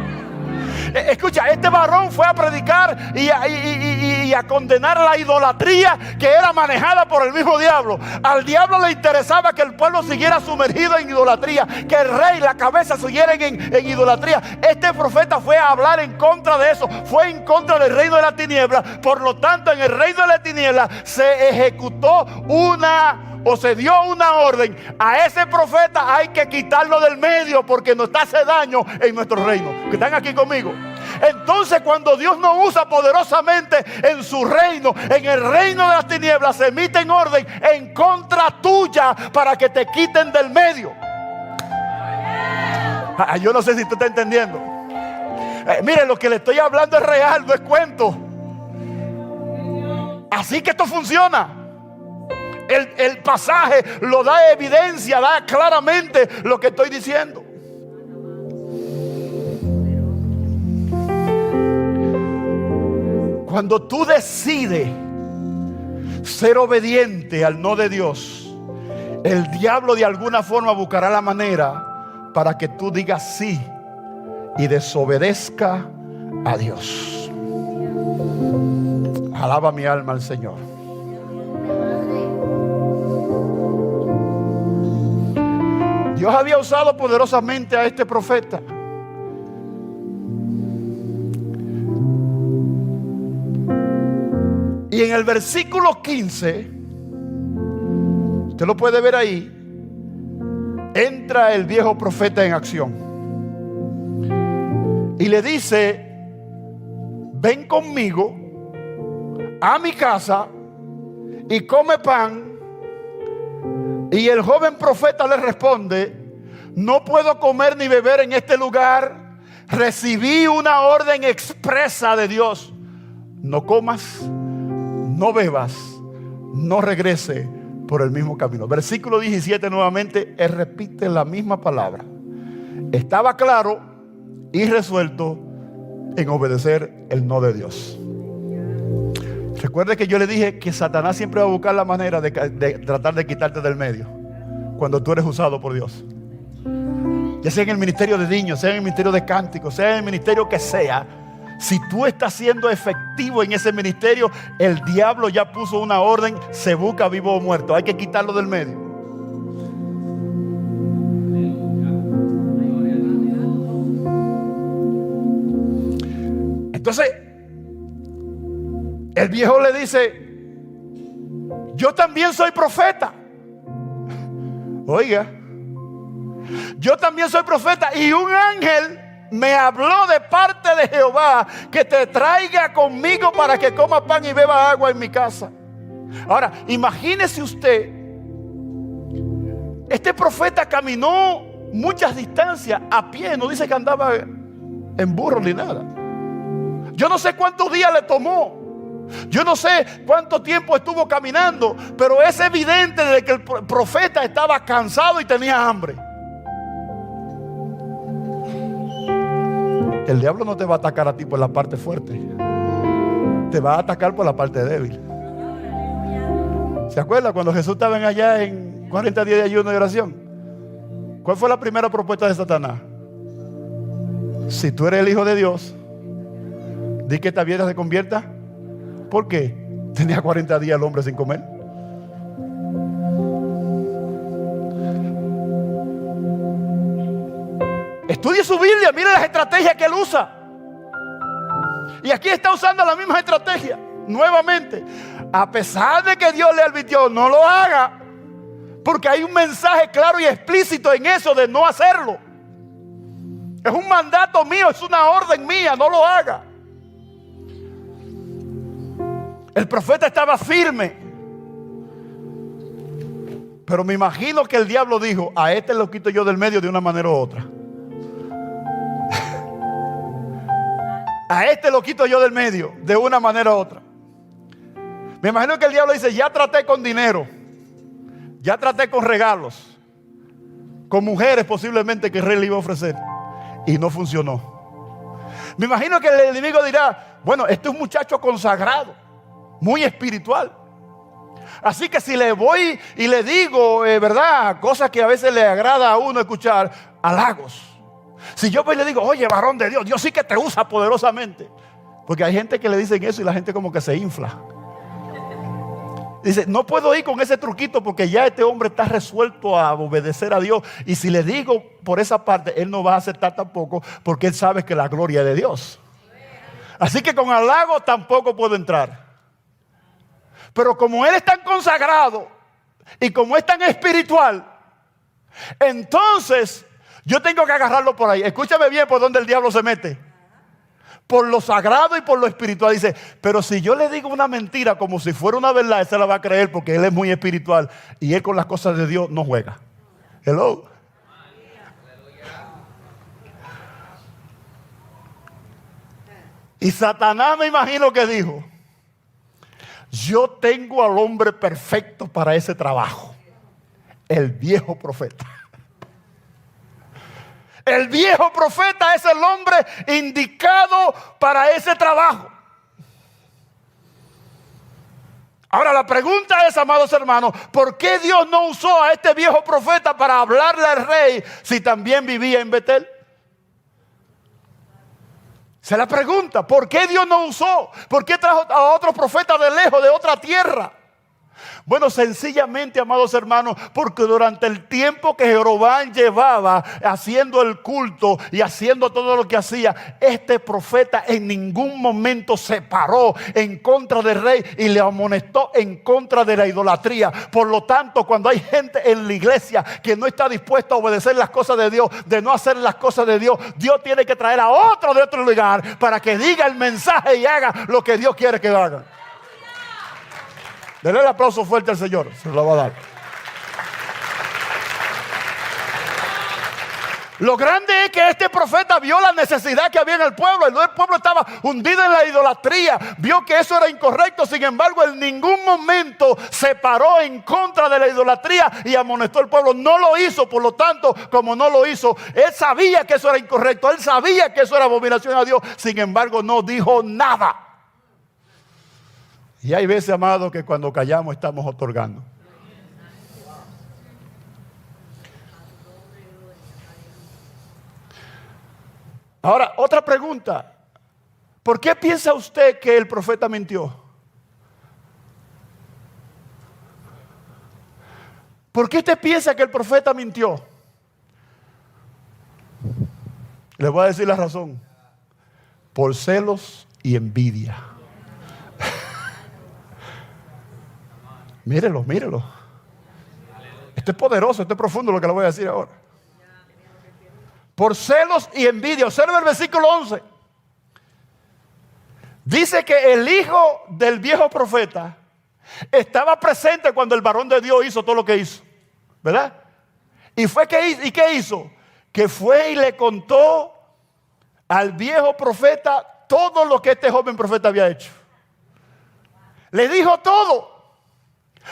Escucha, este varón fue a predicar y a condenar la idolatría que era manejada por el mismo diablo. Al diablo le interesaba que el pueblo siguiera sumergido en idolatría, que el rey, la cabeza, siguieran en idolatría. Este profeta fue a hablar en contra de eso, fue en contra del reino de la tiniebla. Por lo tanto, en el reino de la tiniebla se ejecutó se dio una orden: a ese profeta hay que quitarlo del medio porque nos hace daño en nuestro reino. ¿Que están aquí conmigo? Entonces, cuando Dios nos usa poderosamente en su reino, en el reino de las tinieblas, se emite en orden en contra tuya para que te quiten del medio. Yo no sé si tú estás entendiendo. Mire, lo que le estoy hablando es real, no es cuento. Así que esto funciona. El pasaje lo da evidencia, da claramente lo que estoy diciendo. Cuando tú decides ser obediente al no de Dios, el diablo de alguna forma buscará la manera para que tú digas sí y desobedezca a Dios. Alaba mi alma al Señor. Dios había usado poderosamente a este profeta. Y en el versículo 15, usted lo puede ver ahí, entra el viejo profeta en acción. Y le dice: ven conmigo a mi casa y come pan. Y el joven profeta le responde: no puedo comer ni beber en este lugar. Recibí una orden expresa de Dios: no comas, no bebas, no regrese por el mismo camino. Versículo 17 nuevamente, él repite la misma palabra. Estaba claro y resuelto en obedecer el no de Dios. Recuerde que yo le dije que Satanás siempre va a buscar la manera de tratar de quitarte del medio cuando tú eres usado por Dios. Ya sea en el ministerio de niños, sea en el ministerio de cánticos, sea en el ministerio que sea. Si tú estás siendo efectivo en ese ministerio, el diablo ya puso una orden: se busca vivo o muerto. Hay que quitarlo del medio. Entonces, El viejo le dice: yo también soy profeta. Oiga, yo también soy profeta, y un ángel me habló de parte de Jehová que te traiga conmigo para que coma pan y beba agua en mi casa. Ahora, imagínese usted, este profeta caminó muchas distancias a pie, no dice que andaba en burro ni nada. Yo no sé cuántos días le tomó, yo no sé cuánto tiempo estuvo caminando, pero es evidente de que el profeta estaba cansado y tenía hambre. El diablo no te va a atacar a ti por la parte fuerte, te va a atacar por la parte débil. ¿Se acuerda cuando Jesús estaba allá en 40 días de ayuno y oración? ¿Cuál fue la primera propuesta de Satanás? Si tú eres el Hijo de Dios, di que esta piedra se convierta. ¿Por qué? Tenía 40 días el hombre sin comer. Estudie su Biblia, mire las estrategias que él usa. Y aquí está usando la misma estrategia nuevamente. A pesar de que Dios le advirtió, no lo haga, porque hay un mensaje claro y explícito en eso de no hacerlo. Es un mandato mío, es una orden mía, no lo haga. El profeta estaba firme, pero me imagino que el diablo dijo: a este lo quito yo del medio de una manera u otra. A este lo quito yo del medio de una manera u otra. Me imagino que el diablo dice: ya traté con dinero, ya traté con regalos, con mujeres posiblemente que el rey le iba a ofrecer, y no funcionó. Me imagino que el enemigo dirá: bueno, este es un muchacho consagrado, muy espiritual, así que si le voy y le digo, ¿verdad?, cosas que a veces le agrada a uno escuchar, halagos. Si yo voy y le digo: oye, varón de Dios, Dios sí que te usa poderosamente. Porque hay gente que le dicen eso y la gente como que se infla. Dice: no puedo ir con ese truquito porque ya este hombre está resuelto a obedecer a Dios. Y si le digo por esa parte, él no va a aceptar tampoco, porque él sabe que la gloria es de Dios. Así que con halago tampoco puedo entrar. Pero como él es tan consagrado y como es tan espiritual, entonces yo tengo que agarrarlo por ahí. Escúchame bien por dónde el diablo se mete. Por lo sagrado y por lo espiritual. Dice: pero si yo le digo una mentira como si fuera una verdad, él se la va a creer porque él es muy espiritual. Y él con las cosas de Dios no juega. Hello. Y Satanás, me imagino que dijo: yo tengo al hombre perfecto para ese trabajo. El viejo profeta. El viejo profeta es el hombre indicado para ese trabajo. Ahora la pregunta es, amados hermanos, ¿por qué Dios no usó a este viejo profeta para hablarle al rey si también vivía en Betel? Se la pregunta, ¿por qué Dios no usó? ¿Por qué trajo a otro profeta de lejos, de otra tierra? Bueno, sencillamente, amados hermanos, porque durante el tiempo que Jeroboam llevaba haciendo el culto y haciendo todo lo que hacía, este profeta en ningún momento se paró en contra del rey y le amonestó en contra de la idolatría. Por lo tanto, cuando hay gente en la iglesia que no está dispuesta a obedecer las cosas de Dios, de no hacer las cosas de Dios, Dios tiene que traer a otro de otro lugar para que diga el mensaje y haga lo que Dios quiere que haga. Denle el aplauso fuerte al Señor, se lo va a dar. Lo grande es que este profeta vio la necesidad que había en el pueblo. El pueblo estaba hundido en la idolatría. Vio que eso era incorrecto. Sin embargo, en ningún momento se paró en contra de la idolatría y amonestó al pueblo. No lo hizo. Por lo tanto, como no lo hizo, él sabía que eso era incorrecto. Él sabía que eso era abominación a Dios. Sin embargo, no dijo nada. Y hay veces, amados, que cuando callamos estamos otorgando. Ahora, otra pregunta. ¿Por qué piensa usted que el profeta mintió? ¿Por qué usted piensa que el profeta mintió? Le voy a decir la razón. Por celos y envidia. Mírelo, mírelo. Esto es poderoso, esto es profundo lo que le voy a decir ahora. Por celos y envidia. Observa el versículo 11. Dice que el hijo del viejo profeta estaba presente cuando el varón de Dios hizo todo lo que hizo, ¿verdad? ¿Y qué hizo? Que fue y le contó al viejo profeta todo lo que este joven profeta había hecho. Le dijo todo.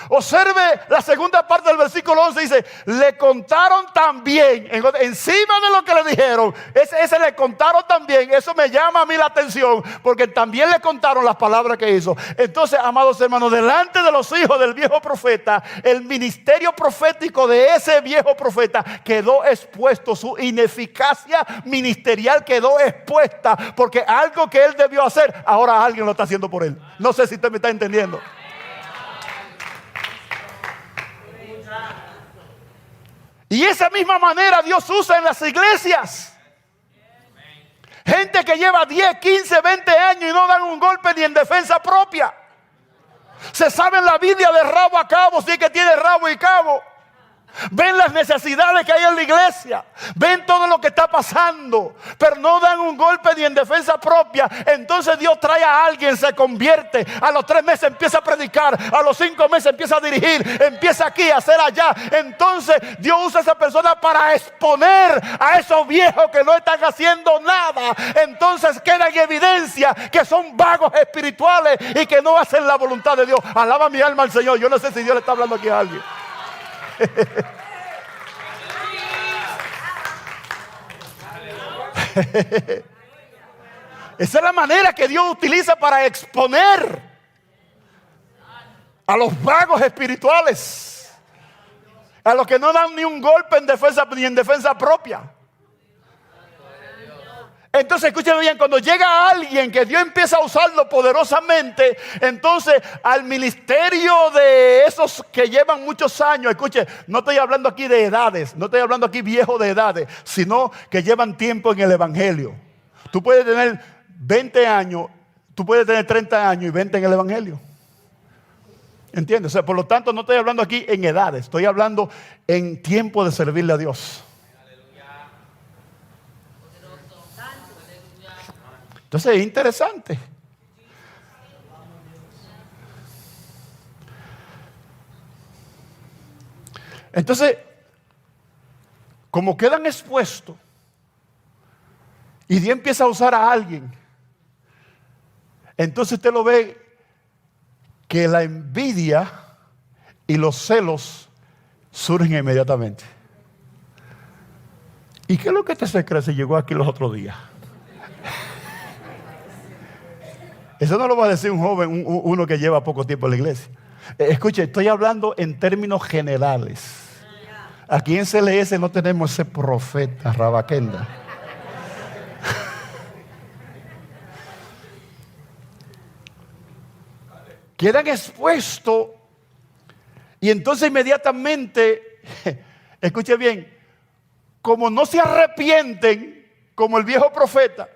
Observe la segunda parte del versículo 11, dice, le contaron también, encima de lo que le dijeron, ese le contaron también. Eso me llama a mí la atención, porque también le contaron las palabras que hizo. Entonces, amados hermanos, delante de los hijos del viejo profeta, el ministerio profético de ese viejo profeta quedó expuesto, su ineficacia ministerial quedó expuesta, porque algo que él debió hacer, ahora alguien lo está haciendo por él. No sé si usted me está entendiendo. Y esa misma manera Dios usa en las iglesias. Gente que lleva 10, 15, 20 años y no dan un golpe ni en defensa propia. Se saben la Biblia de rabo a cabo, sí que tiene rabo y cabo. Ven las necesidades que hay en la iglesia, ven todo lo que está pasando, pero no dan un golpe ni en defensa propia. Entonces Dios trae a alguien, se convierte, a los 3 meses empieza a predicar, a los 5 meses empieza a dirigir, empieza aquí a hacer allá. Entonces Dios usa a esa persona para exponer a esos viejos que no están haciendo nada. Entonces queda en evidencia que son vagos espirituales y que no hacen la voluntad de Dios. Alaba mi alma al Señor. Yo no sé si Dios le está hablando aquí a alguien. Esa es la manera que Dios utiliza para exponer a los vagos espirituales, a los que no dan ni un golpe en defensa ni en defensa propia. Entonces escúcheme bien, cuando llega alguien que Dios empieza a usarlo poderosamente, entonces al ministerio de esos que llevan muchos años, escuche, no estoy hablando aquí de edades, no estoy hablando aquí viejo de edades, sino que llevan tiempo en el evangelio. Tú puedes tener 20 años, tú puedes tener 30 años y 20 en el evangelio. ¿Entiendes? O sea, por lo tanto no estoy hablando aquí en edades, estoy hablando en tiempo de servirle a Dios. Entonces es interesante. Entonces, como quedan expuestos y Dios empieza a usar a alguien, entonces usted lo ve que la envidia y los celos surgen inmediatamente. ¿Y qué es lo que este se cree? Se llegó aquí los otros días. Eso no lo va a decir un joven, uno que lleva poco tiempo en la iglesia. Escuche, estoy hablando en términos generales. Aquí en CLS no tenemos ese profeta Rabaquenda. Quedan expuestos y entonces inmediatamente, escuche bien, como no se arrepienten como el viejo profeta,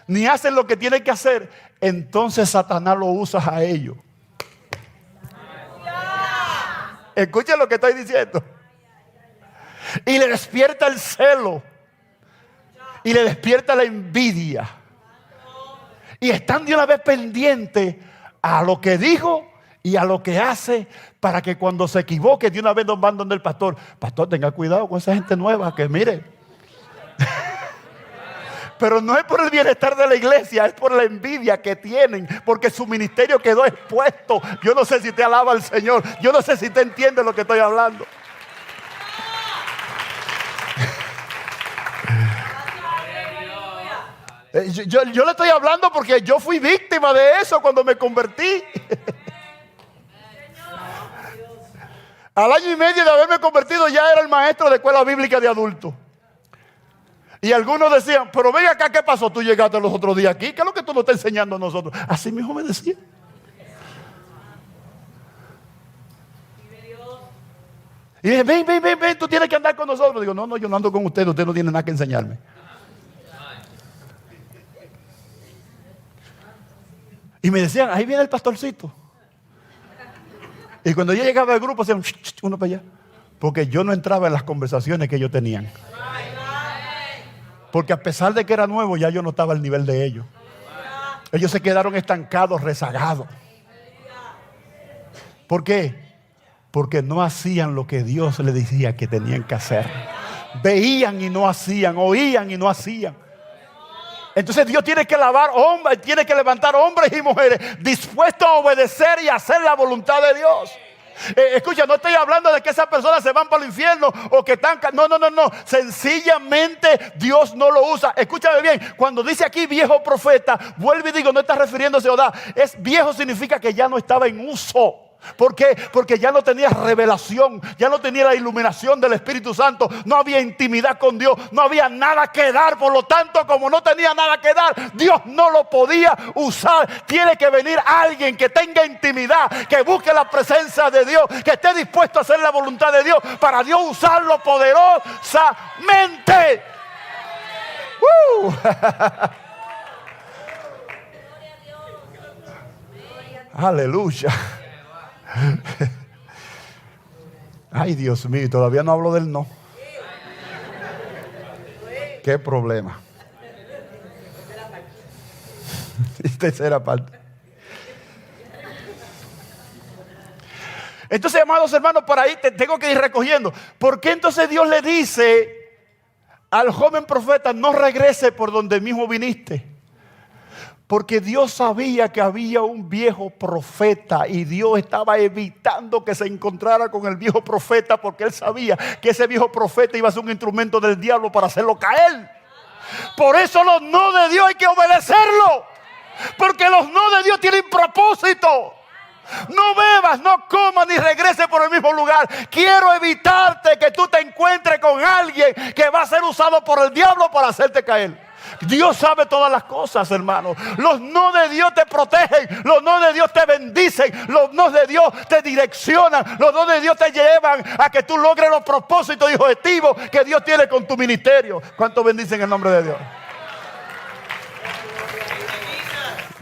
ni hacen lo que tienen que hacer, entonces Satanás lo usa a ellos. Escuchen lo que estoy diciendo. Y le despierta el celo. Y le despierta la envidia. Y están de una vez pendientes a lo que dijo y a lo que hace, para que cuando se equivoque de una vez nos van donde el pastor. Pastor, tenga cuidado con esa gente nueva que mire. Pero no es por el bienestar de la iglesia, es por la envidia que tienen, porque su ministerio quedó expuesto. Yo no sé si te alaba al Señor, yo no sé si te entiende lo que estoy hablando. Yo le estoy hablando porque yo fui víctima de eso cuando me convertí. Al año y medio de haberme convertido ya era el maestro de escuela bíblica de adultos. Y algunos decían, pero ven acá, ¿qué pasó? Tú llegaste los otros días aquí, ¿qué es lo que tú nos estás enseñando a nosotros? Así mismo me decía. Y dije, ven, tú tienes que andar con nosotros. Digo, no, yo no ando con usted no tiene nada que enseñarme. Y me decían, ahí viene el pastorcito. Y cuando yo llegaba al grupo, hacían uno para allá. Porque yo no entraba en las conversaciones que ellos tenían. Porque a pesar de que era nuevo, ya yo no estaba al nivel de ellos. Ellos se quedaron estancados, rezagados. ¿Por qué? Porque no hacían lo que Dios les decía que tenían que hacer. Veían y no hacían, oían y no hacían. Entonces Dios tiene que tiene que levantar hombres y mujeres dispuestos a obedecer y hacer la voluntad de Dios. Escucha, no estoy hablando de que esas personas se van para el infierno o que están... No. Sencillamente Dios no lo usa. Escúchame bien, cuando dice aquí viejo profeta, vuelvo y digo, no está refiriéndose a Odá. Viejo significa que ya no estaba en uso. ¿Por qué? Porque ya no tenía revelación, ya no tenía la iluminación del Espíritu Santo, no había intimidad con Dios, no había nada que dar. Por lo tanto, como no tenía nada que dar, Dios no lo podía usar. Tiene que venir alguien que tenga intimidad, que busque la presencia de Dios, que esté dispuesto a hacer la voluntad de Dios, para Dios usarlo poderosamente. Aleluya. Ay, Dios mío, todavía no hablo del no. Qué problema. Tercera parte. Entonces, amados hermanos, por ahí tengo que ir recogiendo. ¿Por qué entonces Dios le dice al joven profeta: no regrese por donde mismo viniste? Porque Dios sabía que había un viejo profeta y Dios estaba evitando que se encontrara con el viejo profeta, porque Él sabía que ese viejo profeta iba a ser un instrumento del diablo para hacerlo caer. Por eso los no de Dios hay que obedecerlo, porque los no de Dios tienen propósito. No bebas, no comas ni regreses por el mismo lugar. Quiero evitarte que tú te encuentres con alguien que va a ser usado por el diablo para hacerte caer. Dios sabe todas las cosas, hermano. Los no de Dios te protegen, los no de Dios te bendicen, los no de Dios te direccionan, los no de Dios te llevan a que tú logres los propósitos y objetivos que Dios tiene con tu ministerio. ¿Cuántos bendicen el nombre de Dios?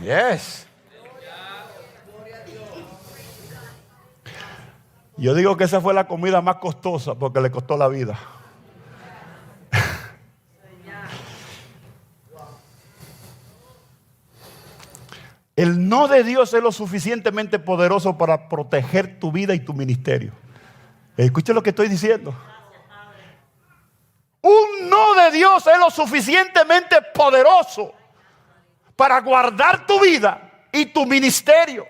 Yes. Yo digo que esa fue la comida más costosa porque le costó la vida. El no de Dios es lo suficientemente poderoso para proteger tu vida y tu ministerio. Escuchen lo que estoy diciendo. Un no de Dios es lo suficientemente poderoso para guardar tu vida y tu ministerio.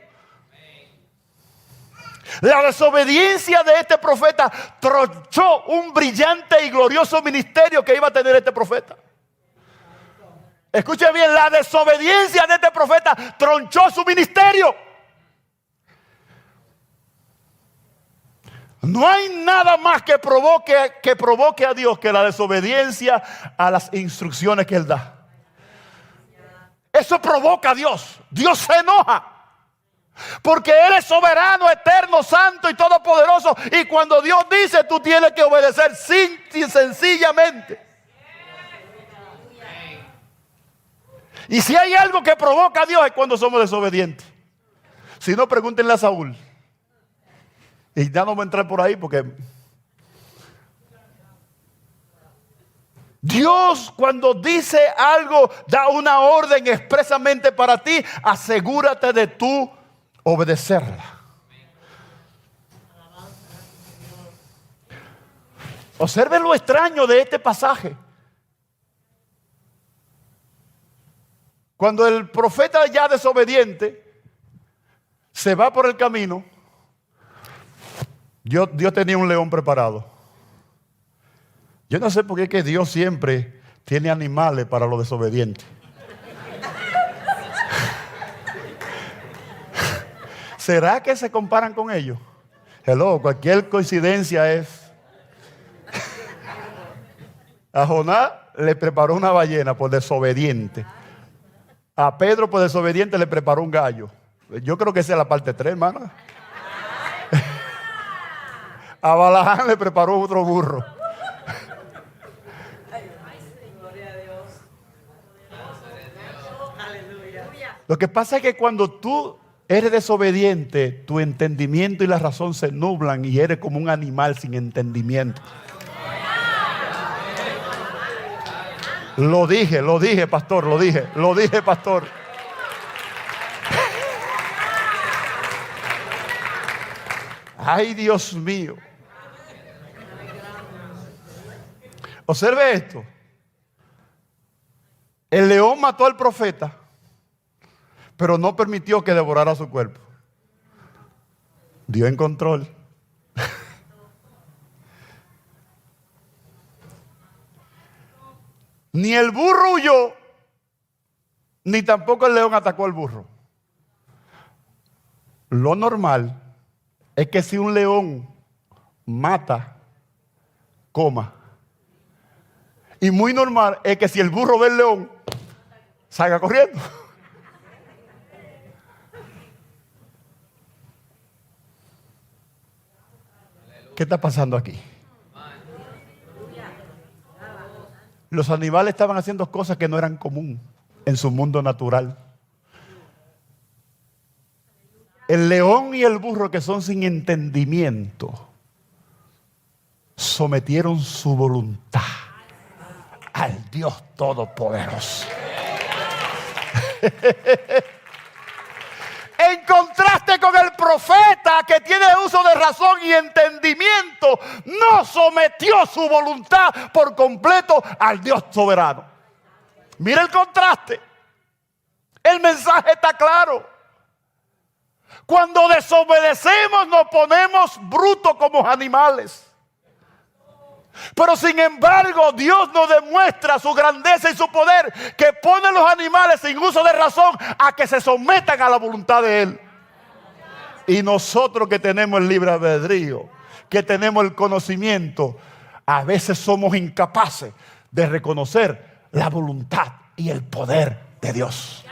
La desobediencia de este profeta tronchó un brillante y glorioso ministerio que iba a tener este profeta. Escuche bien, la desobediencia de este profeta tronchó su ministerio. No hay nada más que provoque a Dios que la desobediencia a las instrucciones que Él da. Eso provoca a Dios. Dios se enoja. Porque Él es soberano, eterno, santo y todopoderoso. Y cuando Dios dice, tú tienes que obedecer sencillamente. Y si hay algo que provoca a Dios es cuando somos desobedientes. Si no, pregúntenle a Saúl. Y ya no voy a entrar por ahí porque Dios, cuando dice algo, da una orden expresamente para ti. Asegúrate de tú obedecerla. Observen lo extraño de este pasaje. Cuando el profeta ya desobediente se va por el camino, Dios tenía un león preparado. Yo no sé por qué es que Dios siempre tiene animales para los desobedientes. ¿Será que se comparan con ellos? Hello, cualquier coincidencia es. A Jonás le preparó una ballena por desobediente. A Pedro por desobediente le preparó un gallo. Yo creo que esa es la parte 3, hermano. A Balaam le preparó otro burro. Lo que pasa es que cuando tú eres desobediente, tu entendimiento y la razón se nublan y eres como un animal sin entendimiento. Lo dije, pastor, lo dije, pastor. Ay, Dios mío. Observe esto. El león mató al profeta, pero no permitió que devorara su cuerpo. Dio en control. Ni el burro huyó, ni tampoco el león atacó al burro. Lo normal es que si un león mata, coma. Y muy normal es que si el burro ve el león, salga corriendo. ¿Qué está pasando aquí? Los animales estaban haciendo cosas que no eran común en su mundo natural. El león y el burro, que son sin entendimiento, sometieron su voluntad al Dios Todopoderoso. En contraste con el profeta, que tiene uso de razón y entendimiento, no sometió su voluntad por completo al Dios soberano. Mira el contraste. El mensaje está claro. Cuando desobedecemos nos ponemos brutos como animales. Pero sin embargo, Dios nos demuestra su grandeza y su poder, que pone a los animales sin uso de razón a que se sometan a la voluntad de Él. Y nosotros, que tenemos el libre albedrío, que tenemos el conocimiento, a veces somos incapaces de reconocer la voluntad y el poder de Dios.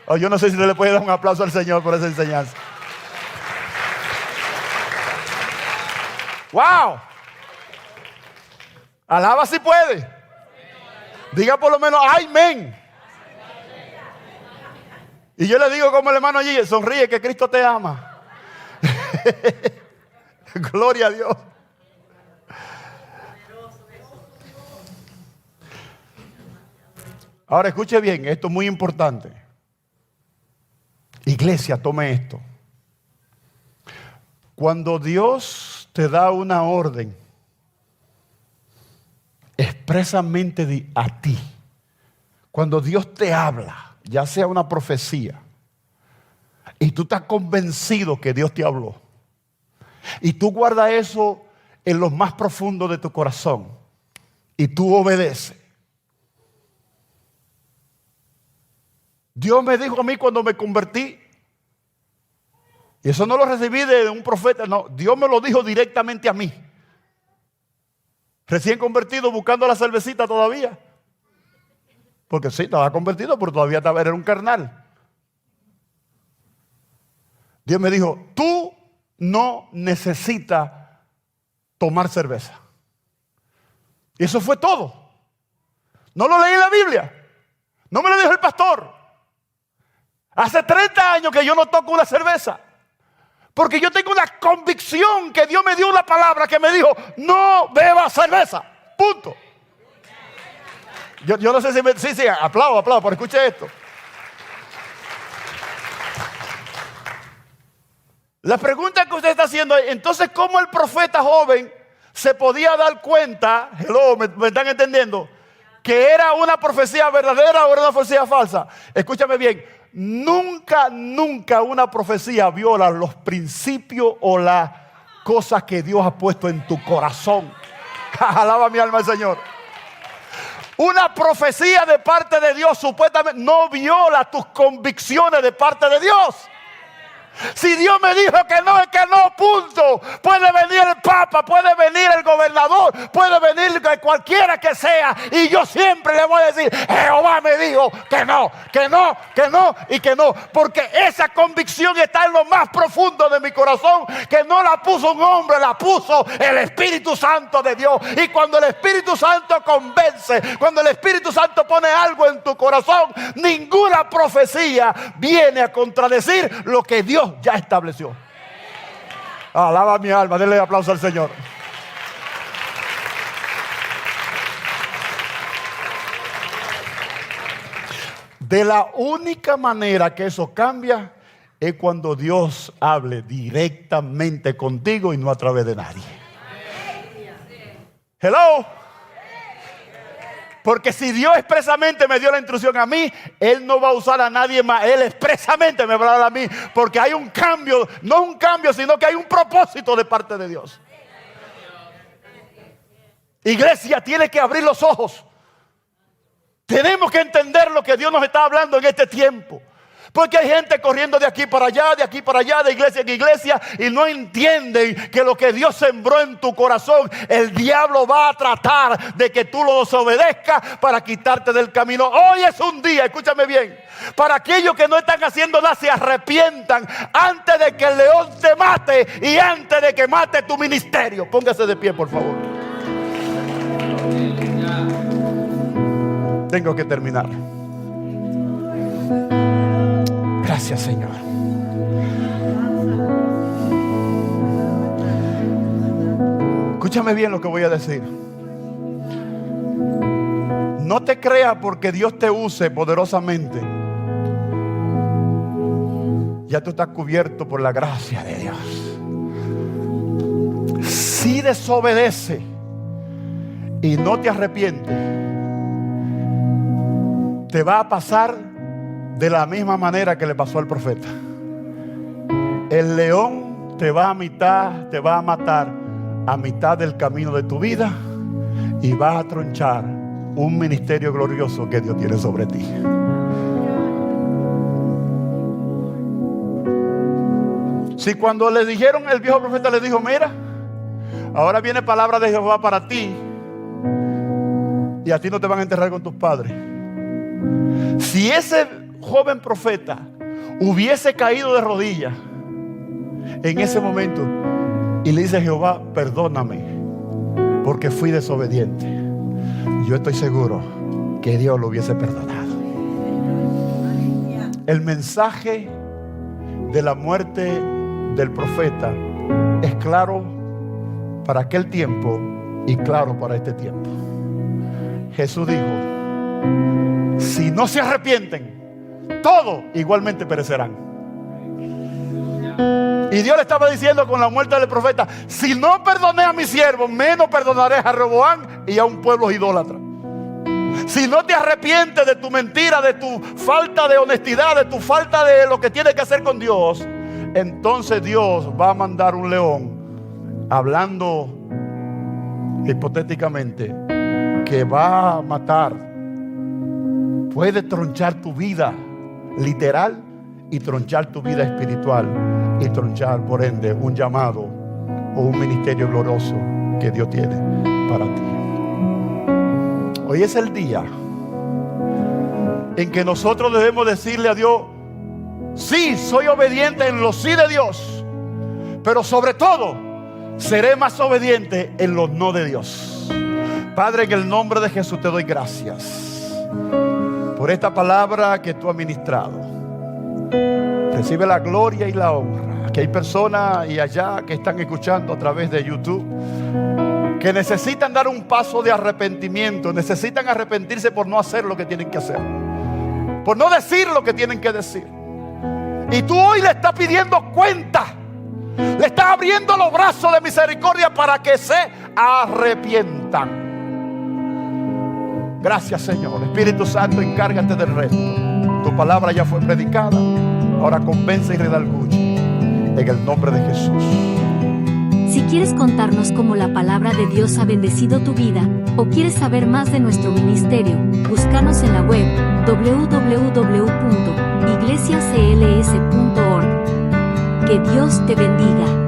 Oh, yo no sé si le puede dar un aplauso al Señor por esa enseñanza. ¡Wow! Alaba si puede. Diga por lo menos amén. Y yo le digo como el hermano allí, sonríe que Cristo te ama. Gloria a Dios. Ahora escuche bien, esto es muy importante. Iglesia, tome esto. Cuando Dios te da una orden expresamente a ti, cuando Dios te habla, ya sea una profecía, y tú estás convencido que Dios te habló, y tú guardas eso en lo más profundo de tu corazón, y tú obedeces. Dios me dijo a mí cuando me convertí, y eso no lo recibí de un profeta, no, Dios me lo dijo directamente a mí. Recién convertido, buscando la cervecita todavía. Porque sí, estaba convertido, pero todavía era un carnal. Dios me dijo, tú no necesitas tomar cerveza. Y eso fue todo. No lo leí en la Biblia. No me lo dijo el pastor. Hace 30 años que yo no toco una cerveza. Porque yo tengo una convicción que Dios me dio una palabra que me dijo, no bebas cerveza. Punto. Yo no sé si sí, aplaudo, pero escuche esto. La pregunta que usted está haciendo es, entonces, ¿cómo el profeta joven se podía dar cuenta, ¿me están entendiendo?, que era una profecía verdadera o era una profecía falsa? Escúchame bien. Nunca una profecía viola los principios o las cosas que Dios ha puesto en tu corazón. Alaba mi alma al Señor. Una profecía de parte de Dios supuestamente no viola tus convicciones de parte de Dios. Si Dios me dijo que no, es que no, punto. Puede venir el Papa, puede venir el gobernador, puede venir cualquiera que sea, y yo siempre le voy a decir: Jehová me dijo que no, que no, que no y que no. Porque esa convicción está en lo más profundo de mi corazón, que no la puso un hombre, la puso el Espíritu Santo de Dios. Y cuando el Espíritu Santo convence, cuando el Espíritu Santo pone algo en tu corazón, ninguna profecía viene a contradecir lo que Dios ya estableció. Alaba mi alma, denle aplauso al Señor. De la única manera que eso cambia es cuando Dios hable directamente contigo y no a través de nadie. Hello. Porque si Dios expresamente me dio la instrucción a mí, Él no va a usar a nadie más. Él expresamente me va a hablar a mí. Porque hay un cambio, no un cambio, sino que hay un propósito de parte de Dios. Iglesia, tiene que abrir los ojos. Tenemos que entender lo que Dios nos está hablando en este tiempo. Porque hay gente corriendo de aquí para allá, de aquí para allá, de iglesia en iglesia, y no entienden que lo que Dios sembró en tu corazón, el diablo va a tratar de que tú lo desobedezcas para quitarte del camino. Hoy es un día, escúchame bien, para aquellos que no están haciendo nada, se arrepientan antes de que el león te mate y antes de que mate tu ministerio. Póngase de pie, por favor. Tengo que terminar. Gracias, Señor. Escúchame bien lo que voy a decir. No te creas porque Dios te use poderosamente. Ya tú estás cubierto por la gracia de Dios. Si desobedece y no te arrepientes, te va a pasar de la misma manera que le pasó al profeta. El león te va a matar a mitad del camino de tu vida y vas a tronchar un ministerio glorioso que Dios tiene sobre ti. Si cuando le dijeron, el viejo profeta le dijo: mira, ahora viene palabra de Jehová para ti, y a ti no te van a enterrar con tus padres. Si ese joven profeta hubiese caído de rodillas en ese momento y le dice: Jehová, perdóname porque fui desobediente, yo estoy seguro que Dios lo hubiese perdonado. El mensaje de la muerte del profeta es claro para aquel tiempo y claro para este tiempo. Jesús dijo: si no se arrepienten, todos igualmente perecerán. Y Dios le estaba diciendo con la muerte del profeta: si no perdoné a mis siervos, menos perdonaré a Roboam y a un pueblo idólatra. Si no te arrepientes de tu mentira, de tu falta de honestidad, de tu falta de lo que tienes que hacer con Dios, entonces Dios va a mandar un león, hablando hipotéticamente, que va a matar. Puede tronchar tu vida literal y tronchar tu vida espiritual y tronchar por ende un llamado o un ministerio glorioso que Dios tiene para ti. Hoy es el día en que nosotros debemos decirle a Dios: sí, soy obediente en los sí de Dios, pero sobre todo seré más obediente en los no de Dios. Padre, en el nombre de Jesús te doy gracias por esta palabra que tú has ministrado. Recibe la gloria y la honra. Que hay personas y allá que están escuchando a través de YouTube que necesitan dar un paso de arrepentimiento, necesitan arrepentirse por no hacer lo que tienen que hacer, por no decir lo que tienen que decir. Y tú hoy le estás pidiendo cuenta, le estás abriendo los brazos de misericordia para que se arrepientan. Gracias, Señor. Espíritu Santo, encárgate del resto. Tu palabra ya fue predicada. Ahora convence y redarguye en el nombre de Jesús. Si quieres contarnos cómo la palabra de Dios ha bendecido tu vida, o quieres saber más de nuestro ministerio, búscanos en la web www.iglesiacls.org. Que Dios te bendiga.